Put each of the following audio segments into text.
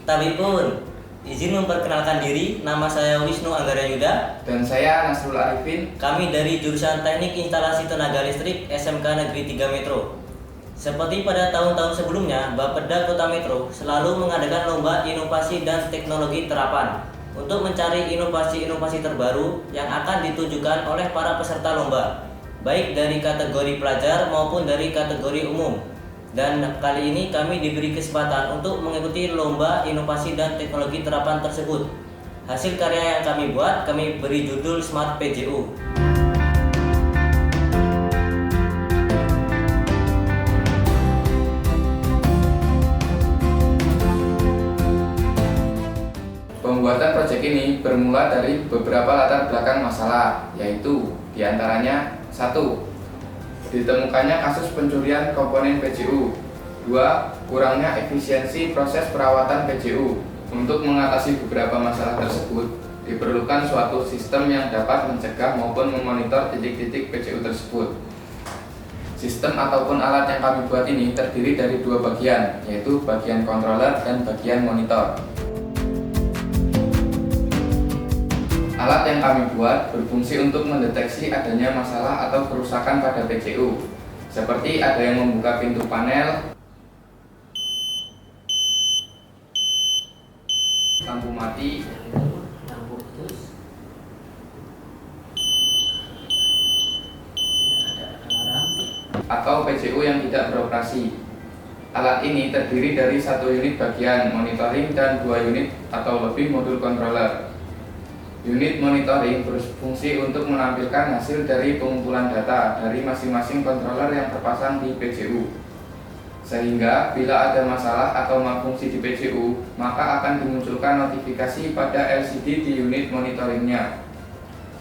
Tabipun, izin memperkenalkan diri, nama saya Wisnu Anggara Yuda. Dan saya Nasrul Arifin. Kami dari jurusan Teknik Instalasi Tenaga Listrik SMK Negeri 3 Metro. Seperti pada tahun-tahun sebelumnya, Bapeda Kota Metro selalu mengadakan lomba inovasi dan teknologi terapan untuk mencari inovasi-inovasi terbaru yang akan ditunjukkan oleh para peserta lomba, baik dari kategori pelajar maupun dari kategori umum. Dan kali ini kami diberi kesempatan untuk mengikuti lomba inovasi dan teknologi terapan tersebut. Hasil karya yang kami buat, kami beri judul Smart PJU. Pembuatan proyek ini bermula dari beberapa latar belakang masalah, yaitu diantaranya 1. Ditemukannya kasus pencurian komponen PJU. 2. Kurangnya efisiensi proses perawatan PJU. Untuk mengatasi beberapa masalah tersebut, diperlukan suatu sistem yang dapat mencegah maupun memonitor titik-titik PJU tersebut. Sistem ataupun alat yang kami buat ini terdiri dari 2 bagian, yaitu bagian controller dan bagian monitor. Alat yang kami buat berfungsi untuk mendeteksi adanya masalah atau kerusakan pada PJU, seperti ada yang membuka pintu panel, lampu mati, atau PJU yang tidak beroperasi. Alat ini terdiri dari 1 unit bagian monitoring dan 2 unit atau lebih modul controller. Unit monitoring berfungsi untuk menampilkan hasil dari pengumpulan data dari masing-masing controller yang terpasang di PJU. Sehingga bila ada masalah atau malfungsi di PJU, maka akan dimunculkan notifikasi pada LCD di unit monitoringnya.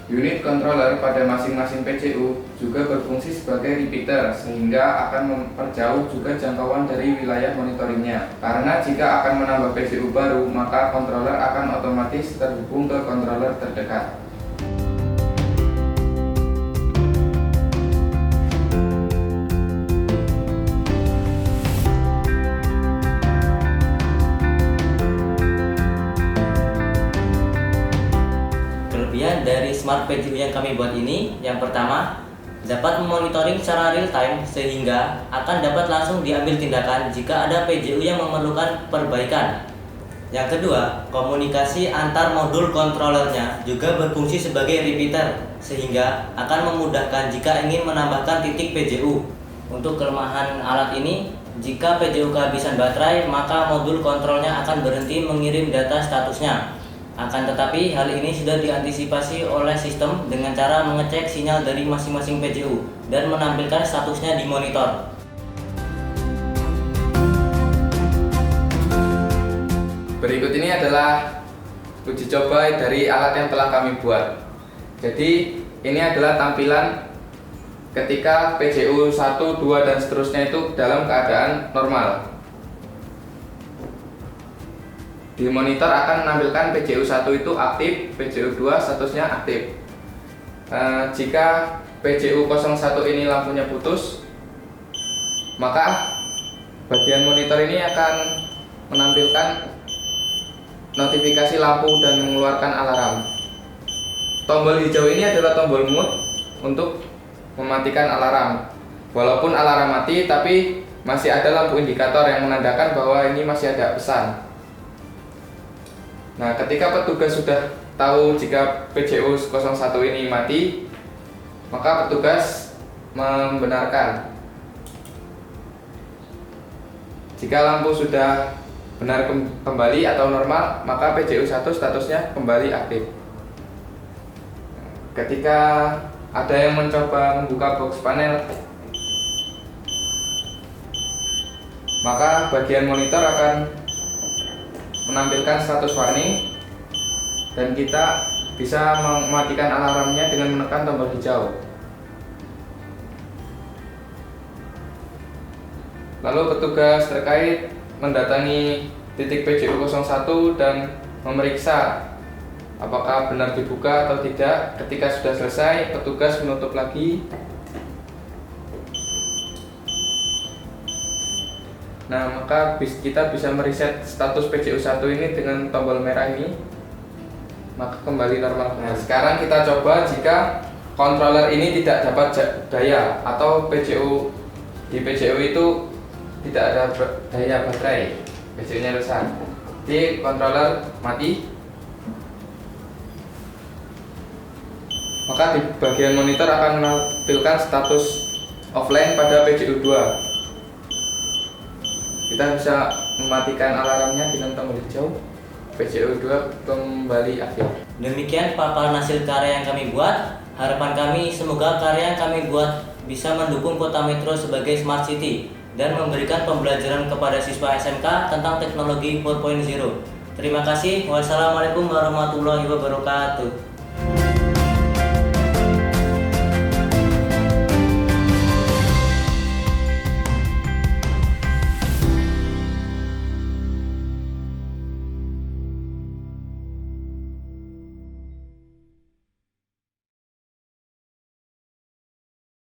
Unit controller pada masing-masing PJU juga berfungsi sebagai repeater, sehingga akan memperjauh juga jangkauan dari wilayah monitoringnya. Karena jika akan menambah PJU baru, maka controller akan otomatis terhubung ke controller terdekat. Dari Smart PJU yang kami buat ini, yang pertama, dapat memonitoring secara real time sehingga akan dapat langsung diambil tindakan jika ada PJU yang memerlukan perbaikan. Yang kedua, komunikasi antar modul controllernya juga berfungsi sebagai repeater sehingga akan memudahkan jika ingin menambahkan titik PJU. Untuk kelemahan alat ini, jika PJU kehabisan baterai, maka modul kontrolnya akan berhenti mengirim data statusnya. Akan tetapi, hal ini sudah diantisipasi oleh sistem dengan cara mengecek sinyal dari masing-masing PJU dan menampilkan statusnya di monitor. Berikut ini adalah uji coba dari alat yang telah kami buat. Jadi, ini adalah tampilan ketika PJU 1, 2, dan seterusnya itu dalam keadaan normal. Di monitor akan menampilkan PJU 1 itu aktif, PJU 2 statusnya aktif. Jika PJU 01 ini lampunya putus, maka bagian monitor ini akan menampilkan notifikasi lampu dan mengeluarkan alarm. Tombol hijau ini adalah tombol mute untuk mematikan alarm. Walaupun alarm mati, tapi masih ada lampu indikator yang menandakan bahwa ini masih ada pesan. Nah, ketika petugas sudah tahu jika PJU 01 ini mati, maka petugas membenarkan. Jika lampu sudah benar kembali atau normal, maka PJU 1 statusnya kembali aktif. Ketika ada yang mencoba membuka box panel, maka bagian monitor akan menampilkan status warning dan kita bisa mematikan alarmnya dengan menekan tombol hijau. Lalu petugas terkait mendatangi titik PJU 01 dan memeriksa apakah benar dibuka atau tidak. Ketika sudah selesai, petugas menutup lagi. Nah, maka kita bisa mereset status PJU1 ini dengan tombol merah ini. Maka kembali normal. Nah, sekarang kita coba jika controller ini tidak dapat daya atau di PJU itu tidak ada daya baterai, PJU-nya rusak. Di controller mati. Maka di bagian monitor akan menampilkan status offline pada PJU 2. Kita bisa mematikan alarmnya dengan tombol hijau. PJU 2 kembali aktif. Demikian paparan hasil karya yang kami buat. Harapan kami semoga karya yang kami buat bisa mendukung Kota Metro sebagai Smart City dan memberikan pembelajaran kepada siswa SMK tentang teknologi 4.0. Terima kasih. Wassalamualaikum warahmatullahi wabarakatuh.